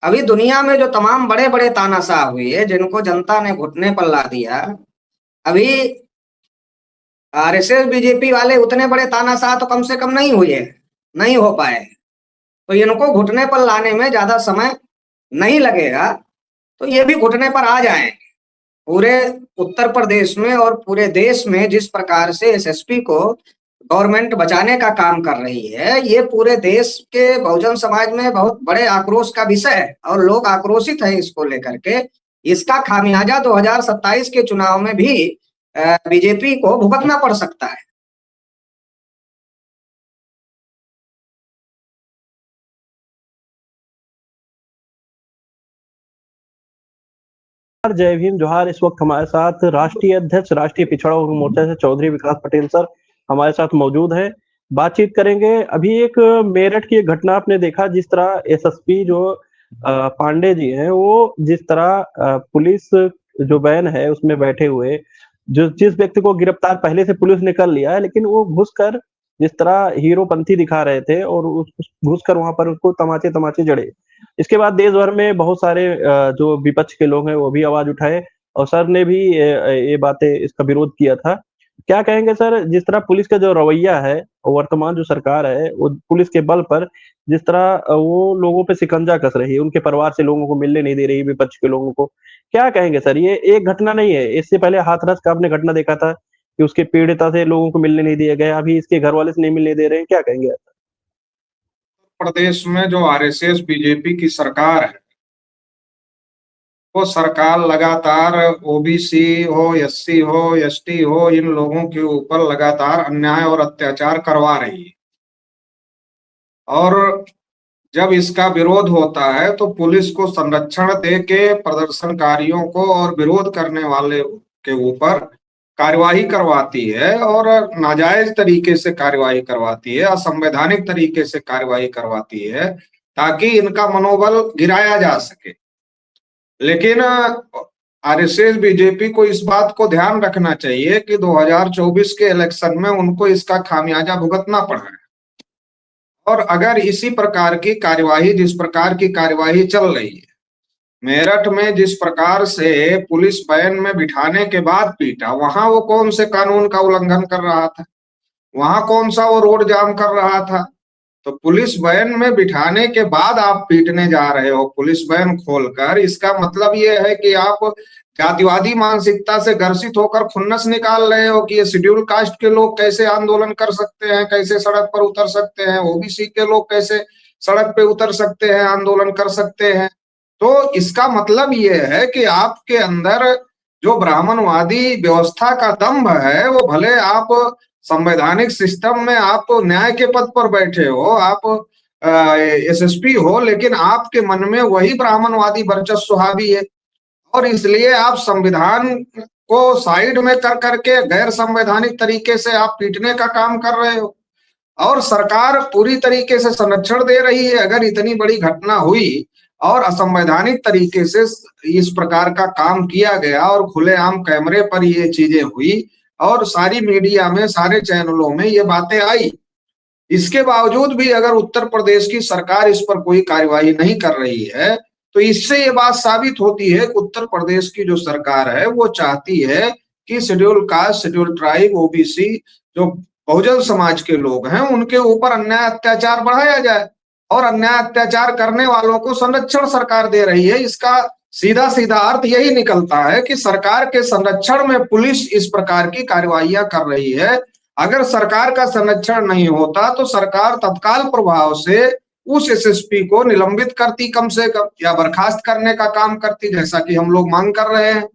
अभी दुनिया में जो तमाम बड़े बड़े तानाशाह हुए जिनको जनता ने घुटने पर ला दिया, अभी आरएसएस बीजेपी वाले उतने बड़े तानाशाह तो कम से कम नहीं हुए, नहीं हो पाए। तो इनको घुटने पर लाने में ज्यादा समय नहीं लगेगा, तो ये भी घुटने पर आ जाएंगे। पूरे उत्तर प्रदेश में और पूरे देश में जिस प्रकार से एसएसपी को गवर्नमेंट बचाने का काम कर रही है, ये पूरे देश के बहुजन समाज में बहुत बड़े आक्रोश का विषय है और लोग आक्रोशित हैं इसको लेकर के। इसका खामियाजा 2027 के चुनाव में भी बीजेपी को भुगतना पड़ सकता है। जय भीम जोहार। इस वक्त हमारे साथ राष्ट्रीय अध्यक्ष राष्ट्रीय पिछड़ा वर्ग मोर्चा से चौधरी विकास पटेल सर हमारे साथ मौजूद है। बातचीत करेंगे। अभी एक मेरठ की एक घटना आपने देखा, जिस तरह एसएसपी जो पांडे जी हैं, वो जिस तरह पुलिस जो वैन है उसमें बैठे हुए जिस व्यक्ति को गिरफ्तार पहले से पुलिस ने कर लिया है, लेकिन वो घुसकर जिस तरह हीरोपंथी दिखा रहे थे और घुसकर वहां पर उसको तमाचे तमाचे जड़े। इसके बाद देश भर में बहुत सारे जो विपक्ष के लोग हैं वो भी आवाज उठाए और सर ने भी ये बातें इसका विरोध किया था। क्या कहेंगे सर, जिस तरह पुलिस का जो रवैया है, वर्तमान जो सरकार है वो पुलिस के बल पर जिस तरह वो लोगों पे शिकंजा कस रही है, उनके परिवार से लोगों को मिलने नहीं दे रही विपक्ष के लोगों को, क्या कहेंगे सर? ये एक घटना नहीं है, इससे पहले हाथरस का आपने घटना देखा था कि उसके पीड़िता से लोगों को मिलने नहीं दिया गया, अभी इसके घर वाले से नहीं मिलने दे रहे हैं, क्या कहेंगे? प्रदेश में जो आरएसएस बीजेपी की सरकार है, वो सरकार लगातार ओबीसी हो, एससी हो, एसटी हो, इन लोगों के ऊपर लगातार अन्याय और अत्याचार करवा रही है। और जब इसका विरोध होता है तो पुलिस को संरक्षण दे के प्रदर्शनकारियों को और विरोध करने वाले के ऊपर कार्यवाही करवाती है और नाजायज तरीके से कार्यवाही करवाती है, असंवैधानिक तरीके से कार्यवाही करवाती है ताकि इनका मनोबल गिराया जा सके। लेकिन आरएसएस बीजेपी को इस बात को ध्यान रखना चाहिए कि 2024 के इलेक्शन में उनको इसका खामियाजा भुगतना पड़ा है। और अगर इसी प्रकार की कार्यवाही, जिस प्रकार की कार्यवाही चल रही है, मेरठ में जिस प्रकार से पुलिस वैन में बिठाने के बाद पीटा, वहां वो कौन से कानून का उल्लंघन कर रहा था? वहां कौन सा वो रोड जाम कर रहा था? तो पुलिस वैन में बिठाने के बाद आप पीटने जा रहे हो पुलिस वैन खोलकर, इसका मतलब ये है कि आप जातिवादी मानसिकता से ग्रसित होकर खुन्नस निकाल रहे हो कि ये शेड्यूल कास्ट के लोग कैसे आंदोलन कर सकते हैं, कैसे सड़क पर उतर सकते हैं, ओबीसी के लोग कैसे सड़क पे उतर सकते हैं, आंदोलन कर सकते हैं। तो इसका मतलब ये है कि आपके अंदर जो ब्राह्मणवादी व्यवस्था का दंभ है, वो भले आप संवैधानिक सिस्टम में आप न्याय के पद पर बैठे हो, आप एसएसपी हो, लेकिन आपके मन में वही ब्राह्मणवादी वर्चस्व हावी है और इसलिए आप संविधान को साइड में कर करके गैर संवैधानिक तरीके से आप पीटने का काम कर रहे हो। और सरकार पूरी तरीके से संरक्षण दे रही है। अगर इतनी बड़ी घटना हुई और असंवैधानिक तरीके से इस प्रकार का काम किया गया और खुलेआम कैमरे पर ये चीजें हुई और सारी मीडिया में, सारे चैनलों में ये बातें आई, इसके बावजूद भी अगर उत्तर प्रदेश की सरकार इस पर कोई कार्यवाही नहीं कर रही है, तो इससे ये बात साबित होती है कि उत्तर प्रदेश की जो सरकार है वो चाहती है कि schedule caste, schedule tribe, OBC जो बहुजन समाज के लोग हैं उनके ऊपर अन्याय अत्याचार बढ़ाया जाए और अन्याय अत्याचार करने वालों को संरक्षण सरकार दे रही है। इसका सीधा सीधा अर्थ यही निकलता है कि सरकार के संरक्षण में पुलिस इस प्रकार की कार्यवाहियां कर रही है। अगर सरकार का संरक्षण नहीं होता तो सरकार तत्काल प्रभाव से उस एसएसपी को निलंबित करती कम से कम, या बर्खास्त करने का काम करती, जैसा कि हम लोग मांग कर रहे हैं।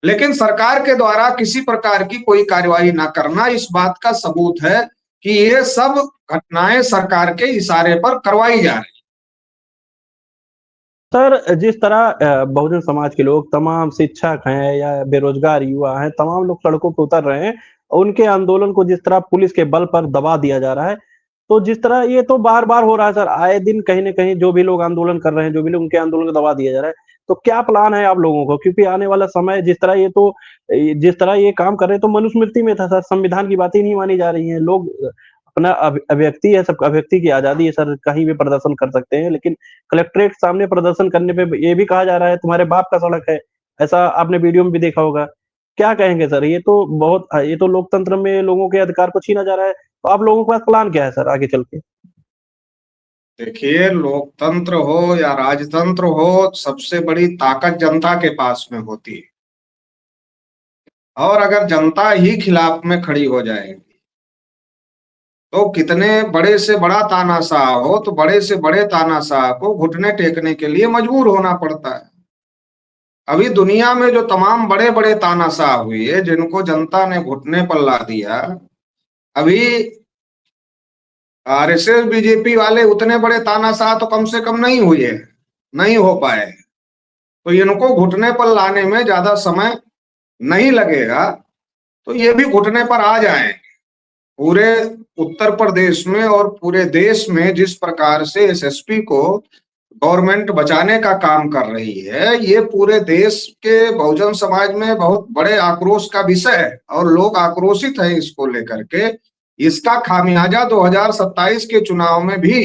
लेकिन सरकार के द्वारा किसी प्रकार की कोई कार्यवाही न करना इस बात का सबूत है कि ये सब घटनाएं सरकार के इशारे पर करवाई जा रही। सर, जिस तरह बहुजन समाज के लोग, तमाम शिक्षक हैं या बेरोजगार युवा हैं, तमाम लोग सड़कों पर उतर रहे हैं, उनके आंदोलन को जिस तरह पुलिस के बल पर दबा दिया जा रहा है, तो जिस तरह ये तो बार बार हो रहा है सर, आए दिन कहीं ना कहीं जो भी लोग आंदोलन कर रहे हैं, जो भी लोग, उनके आंदोलन को दबा दिया जा रहा है। तो क्या प्लान है आप लोगों को? क्योंकि आने वाला समय जिस तरह ये काम कर रहे हैं, तो मनुस्मृति में था सर, संविधान की बातें नहीं मानी जा रही है, लोग अपना अभिव्यक्ति है, सब अभिव्यक्ति की आजादी है सर, कहीं भी प्रदर्शन कर सकते हैं, लेकिन कलेक्ट्रेट सामने प्रदर्शन करने पे ये भी कहा जा रहा है तुम्हारे बाप का सड़क है, ऐसा आपने वीडियो में भी देखा होगा। क्या कहेंगे सर? ये तो लोकतंत्र में लोगों के अधिकार को छीना जा रहा है। तो आप लोगों के पास प्लान क्या है सर आगे चल के? देखिए, लोकतंत्र हो या राजतंत्र हो, सबसे बड़ी ताकत जनता के पास में होती है। और अगर जनता ही खिलाफ में खड़ी हो जाएगी तो कितने बड़े से बड़ा तानाशाह हो तो बड़े से बड़े तानाशाह को घुटने टेकने के लिए मजबूर होना पड़ता है। अभी दुनिया में जो तमाम बड़े बड़े तानाशाह हुए जिनको जनता ने घुटने पर ला दिया, अभी आरएसएस बीजेपी वाले उतने बड़े तानाशाह तो कम से कम नहीं हुए, नहीं हो पाए। तो इनको घुटने पर लाने में ज्यादा समय नहीं लगेगा, तो ये भी घुटने पर आ जाएंगे। पूरे उत्तर प्रदेश में और पूरे देश में जिस प्रकार से एसएसपी को गवर्नमेंट बचाने का काम कर रही है, ये पूरे देश के बहुजन समाज में बहुत बड़े आक्रोश का विषय है और लोग आक्रोशित हैं इसको लेकर के। इसका खामियाजा 2027 के चुनाव में भी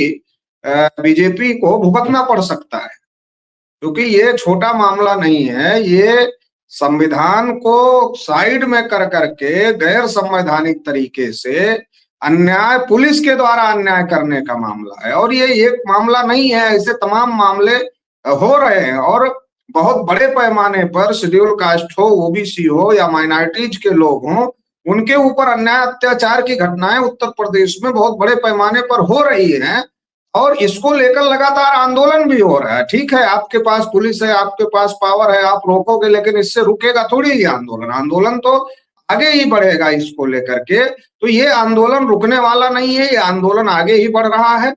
बीजेपी को भुगतना पड़ सकता है, क्योंकि ये छोटा मामला नहीं है। ये संविधान को साइड में कर करके गैर संवैधानिक तरीके से अन्याय, पुलिस के द्वारा अन्याय करने का मामला है। और ये एक मामला नहीं है, ऐसे तमाम मामले हो रहे हैं और बहुत बड़े पैमाने पर शेड्यूल कास्ट हो, ओबीसी हो या माइनॉरिटीज के लोग हों, उनके ऊपर अन्याय अत्याचार की घटनाएं उत्तर प्रदेश में बहुत बड़े पैमाने पर हो रही हैं और इसको लेकर लगातार आंदोलन भी हो रहा है। ठीक है, आपके पास पुलिस है, आपके पास पावर है, आप रोकोगे, लेकिन इससे रुकेगा थोड़ी ये आंदोलन। आंदोलन तो आगे ही बढ़ेगा इसको लेकर के। तो ये आंदोलन रुकने वाला नहीं है, ये आंदोलन आगे ही बढ़ रहा है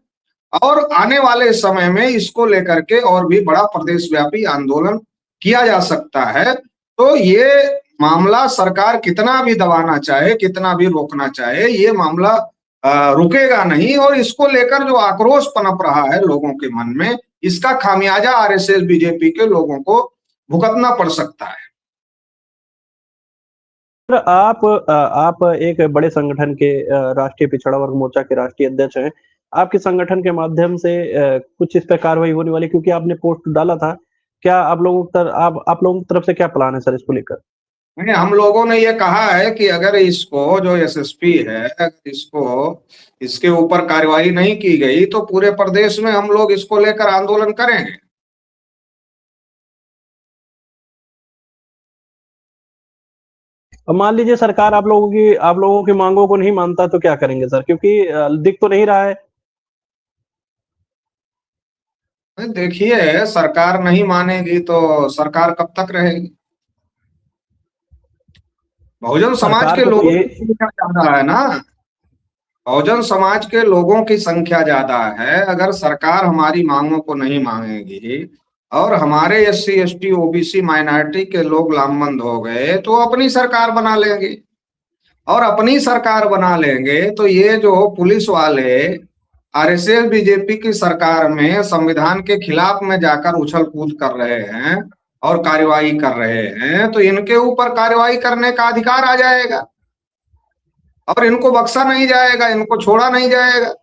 और आने वाले समय में इसको लेकर के और भी बड़ा प्रदेश व्यापी आंदोलन किया जा सकता है। तो ये मामला सरकार कितना भी दबाना चाहे, कितना भी रोकना चाहे, ये मामला रुकेगा नहीं और इसको लेकर जो आक्रोश पनप रहा है लोगों के मन में, इसका खामियाजा आरएसएस बीजेपी के लोगों को भुगतना पड़ सकता है। आप एक बड़े संगठन के राष्ट्रीय पिछड़ा वर्ग मोर्चा के राष्ट्रीय अध्यक्ष हैं। आपके संगठन के माध्यम से कुछ इस पर कार्रवाई होने वाली, क्योंकि आपने पोस्ट डाला था। क्या आप लोगों की तरफ से क्या प्लान है सर इसको लेकर? नहीं, हम लोगों ने ये कहा है कि अगर इसको जो एसएसपी है, इसके ऊपर कार्रवाई नहीं की गई तो पूरे प्रदेश में हम लोग इसको लेकर आंदोलन करेंगे। अब मान लीजिए सरकार आप लोगों की मांगों को नहीं मानता तो क्या करेंगे सर? क्योंकि दिख तो नहीं रहा है। देखिए, सरकार नहीं मानेगी तो सरकार कब तक रहेगी? बहुजन समाज के लोगों की संख्या ज्यादा है ना, बहुजन समाज के लोगों की संख्या ज्यादा है। अगर सरकार हमारी मांगों को नहीं मानेगी और हमारे एससी एसटी ओबीसी माइनॉरिटी के लोग लामबंद हो गए तो अपनी सरकार बना लेंगे और अपनी सरकार बना लेंगे तो ये जो पुलिस वाले आरएसएस बीजेपी की सरकार में संविधान के खिलाफ में जाकर उछल कूद कर रहे हैं और कार्रवाई कर रहे हैं, तो इनके ऊपर कार्रवाई करने का अधिकार आ जाएगा और इनको बख्शा नहीं जाएगा, इनको छोड़ा नहीं जाएगा।